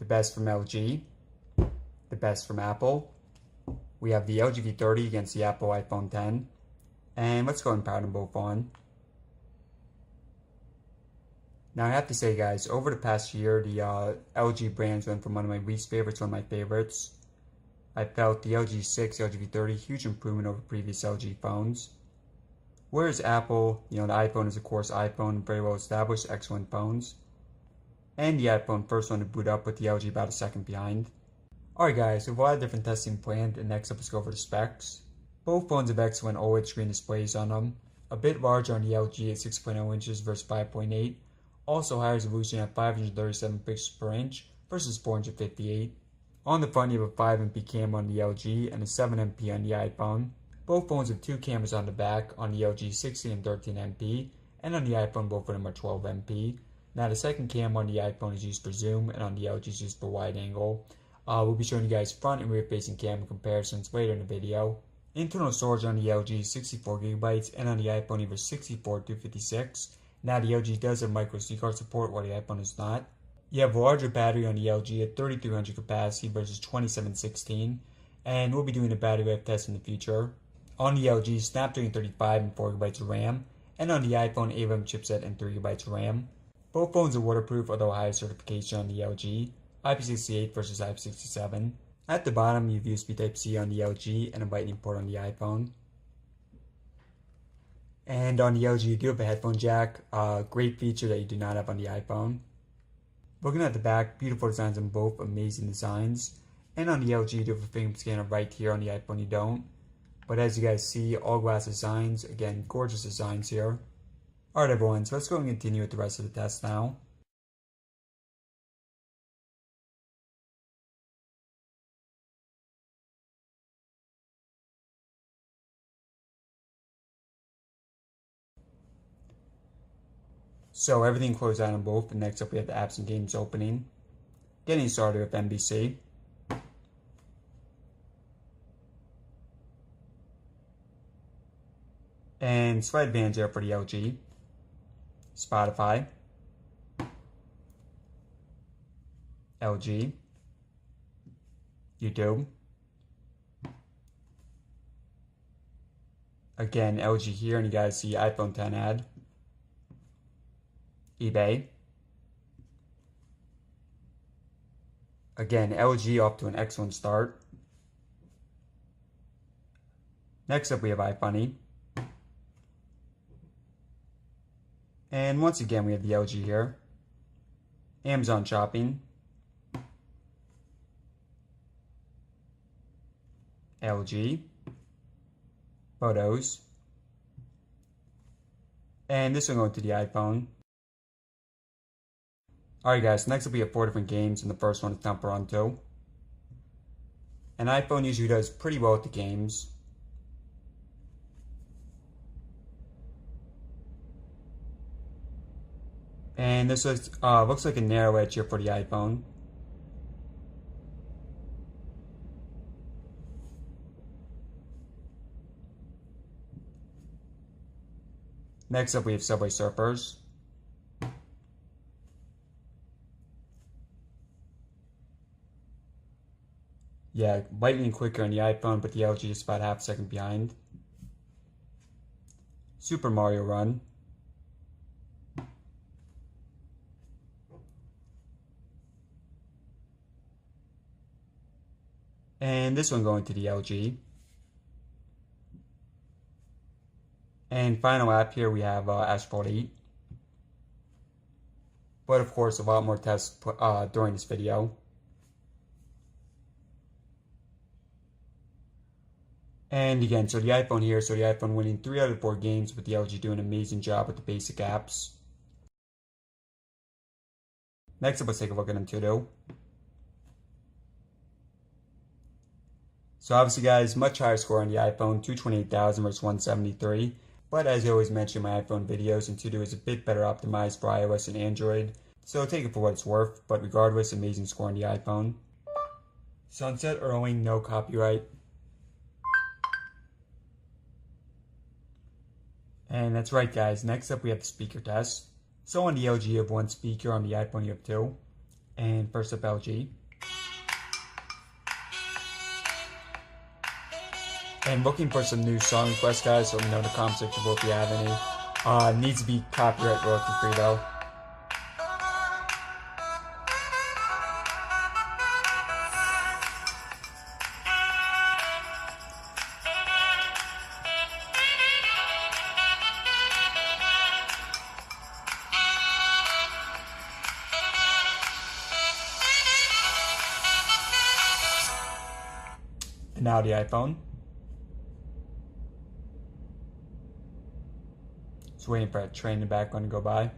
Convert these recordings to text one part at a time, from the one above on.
best from LG, the best from Apple. We have the LG V30 against the Apple iPhone X. And let's go and power them both on. Now I have to say guys, over the past year, the LG brands went from one of my least favorites to one of my favorites. I felt the LG 6, LG V30, huge improvement over previous LG phones. Whereas Apple, the iPhone is of course iPhone, very well established, excellent phones. And the iPhone first one to boot up with the LG about a second behind. Alright guys, so we have a lot of different testing planned, and next up let's go over the specs. Both phones have excellent OLED screen displays on them. A bit larger on the LG at 6.0 inches versus 5.8. Also high resolution at 537 pixels per inch versus 458. On the front you have a 5MP camera on the LG and a 7MP on the iPhone. Both phones have two cameras on the back, on the LG 16 and 13MP, and on the iPhone both of them are 12MP. Now the second camera on the iPhone is used for zoom, and on the LG is used for wide angle. We'll be showing you guys front and rear facing camera comparisons later in the video. Internal storage on the LG is 64GB, and on the iPhone either 64 or 256. Now the LG does have micro SD card support while the iPhone is not. You have a larger battery on the LG at 3300 capacity versus 2716, and we'll be doing a battery life test in the future. On the LG, Snapdragon 35 and 4GB of RAM, and on the iPhone, ARM chipset and 3GB of RAM. Both phones are waterproof, although higher certification on the LG, IP68 versus IP67. At the bottom, you have USB Type-C on the LG and a Lightning port on the iPhone. And on the LG, you do have a headphone jack, a great feature that you do not have on the iPhone. Looking at the back, beautiful designs on both, amazing designs. And on the LG, you do have a fingerprint scanner right here, on the iPhone you don't. But as you guys see, all glass designs, again, gorgeous designs here. Alright everyone, so let's go and continue with the rest of the test now. So everything closed out on both, and next up we have the apps and games opening. Getting started with NBC. And slight advantage there for the LG. Spotify. LG. YouTube. Again, LG here, and you guys see iPhone X ad. eBay. Again, LG off to an excellent start. Next up we have iFunny. And once again we have the LG here. Amazon Shopping. LG. Photos. And this one going to the iPhone. Alright guys, next up we have 4 different games, and the first one is Temple Run 2. And iPhone usually does pretty well with the games. And this looks like a narrow edge here for the iPhone. Next up we have Subway Surfers. Yeah, lightning quicker on the iPhone, but the LG is about half a second behind. Super Mario Run. And this one going to the LG. And final app here we have Asphalt 8. But of course a lot more tests during this video. And again, so the iPhone here, so the iPhone winning 3 out of 4 games, with the LG doing an amazing job with the basic apps. Next up, let's take a look at AnTuTu. So obviously guys, much higher score on the iPhone, 228,000 versus 173. But as I always mention in my iPhone videos, AnTuTu is a bit better optimized for iOS and Android. So take it for what it's worth, but regardless, amazing score on the iPhone. Sunset Earling, no copyright. And that's right guys, next up we have the speaker test. So on the LG you have 1 speaker, on the iPhone you have 2. And first up, LG. And looking for some new song requests, guys, so let me know in the comment section below if you have any. Needs to be copyright royalty free though. And now the iPhone. Just waiting for a train in the background to go by.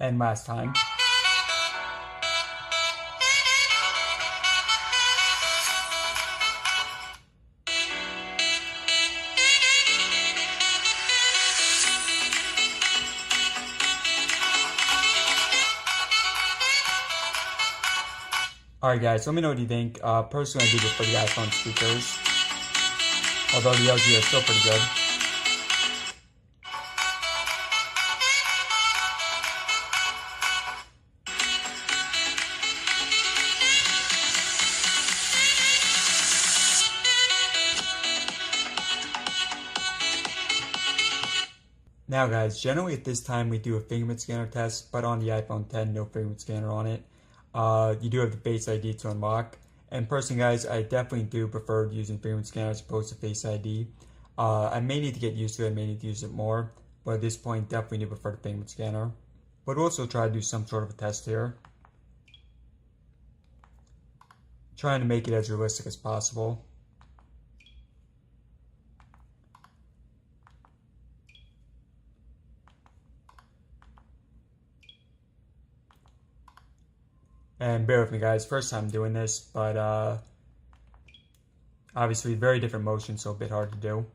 And last time. Alright guys, let me know what you think. Personally I do prefer the iPhone speakers, although the LG are still pretty good. Now guys, generally at this time we do a fingerprint scanner test, but on the iPhone 10, no fingerprint scanner on it. You do have the Face ID to unlock. And personally guys, I definitely do prefer using fingerprint scanner as opposed to Face ID. I may need to get used to it, I may need to use it more, but at this point definitely do prefer the fingerprint scanner. But also try to do some sort of a test here. Trying to make it as realistic as possible. And bear with me guys, first time doing this, but obviously very different motion, so a bit hard to do.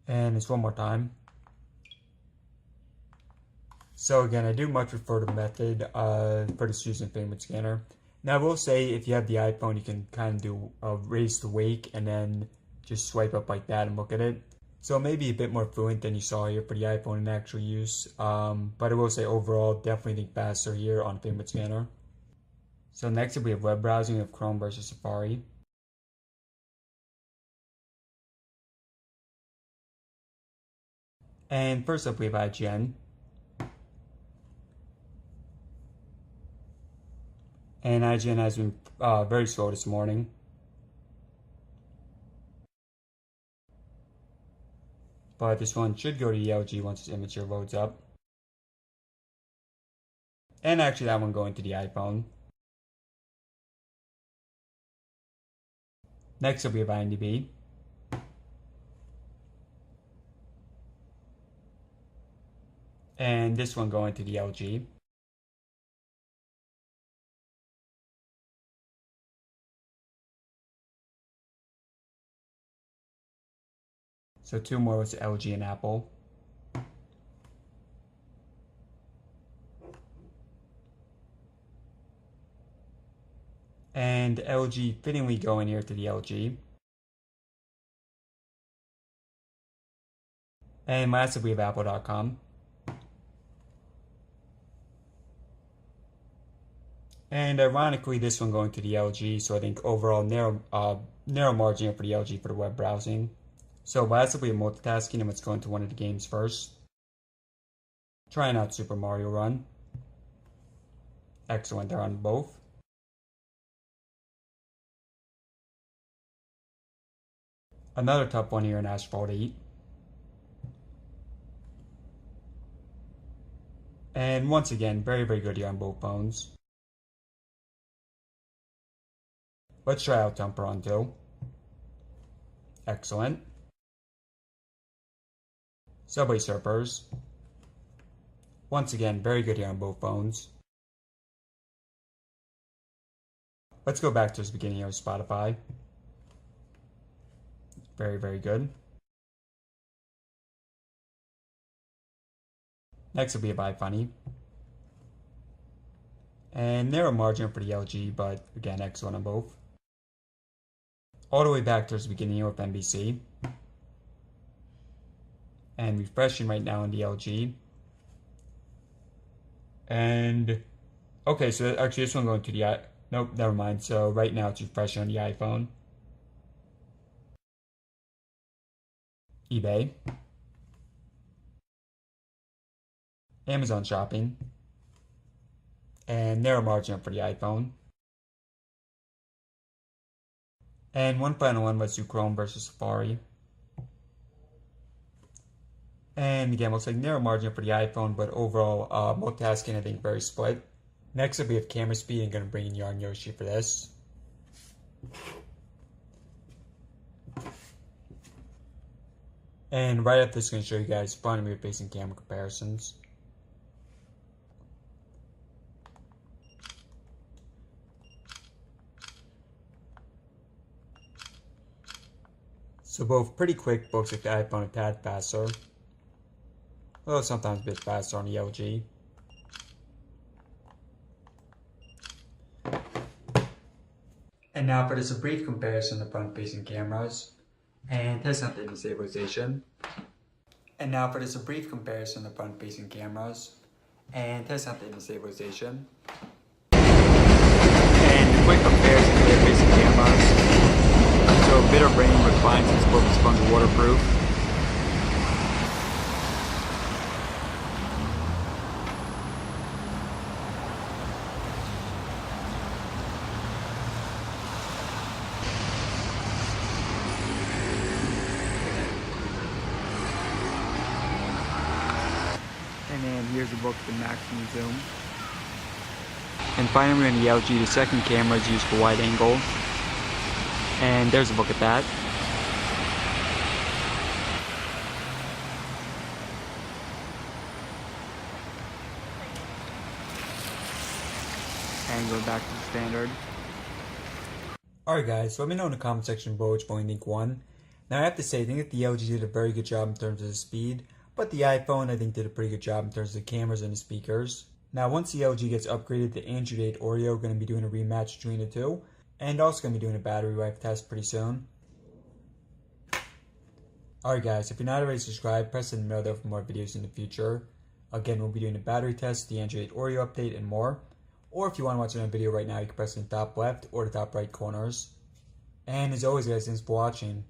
And it's one more time. So again, I do much prefer the method for just using fingerprint scanner. Now I will say, if you have the iPhone, you can kind of do raise to wake and then just swipe up like that and look at it. So maybe a bit more fluent than you saw here for the iPhone in actual use. But I will say overall, definitely think faster here on fingerprint scanner. So next up we have web browsing of Chrome versus Safari. And first up we have IGN. And IGN has been very slow this morning. But this one should go to the LG once this image here loads up. And actually that one going to the iPhone. Next up we have IMDb. And this one going to the LG. So two more was LG and Apple. And LG fittingly going here to the LG. And lastly we have Apple.com. And ironically this one going to the LG, so I think overall narrow margin for the LG for the web browsing. So lastly we have multitasking, and let's go into one of the games first. Trying out Super Mario Run. Excellent there on both. Another tough one here in Asphalt 8. And once again, very, very good here on both phones. Let's try out Temper on 2. Excellent. Subway Surfers. Once again, very good here on both phones. Let's go back to the beginning here of Spotify. Very, very good. Next will be a iPhone. And narrow margin for the LG, but again, excellent on both. All the way back towards the beginning here with NBC. And refreshing right now on the LG. And, okay, so actually this one going to the, nope, never mind. So right now it's refreshing on the iPhone. eBay. Amazon shopping. And narrow margin for the iPhone. And one final one, let's do Chrome versus Safari. And again, looks like narrow margin for the iPhone, but overall, multitasking, I think, very split. Next up, we have camera speed. I'm going to bring in Yarn Yoshi for this. And right after this, I'm going to show you guys front and rear facing camera comparisons. So both pretty quick, looks like the iPhone a tad faster. Although sometimes a bit faster on the LG. And now for this a brief comparison of front-facing cameras and test out the stabilization. And now for this a brief comparison of front-facing cameras and test out the stabilization. And a quick comparison of rear-facing cameras. So a bit of rain with fine since both is sponge waterproof. And then here's a look at the maximum zoom. And finally on the LG, the second camera is used for wide angle. And there's a look at that. And go back to the standard. Alright guys, so let me know in the comment section below which one you think won. Now I have to say, I think that the LG did a very good job in terms of the speed, but the iPhone I think did a pretty good job in terms of the cameras and the speakers. Now once the LG gets upgraded to AnTuTu Oreo, we're going to be doing a rematch between the two. And also going to be doing a battery life test pretty soon. Alright guys, if you're not already subscribed, press the bell there for more videos in the future. Again, we'll be doing a battery test, the AnTuTu Oreo update, and more. Or if you want to watch another video right now, you can press in the top left or the top right corners. And as always guys, thanks for watching.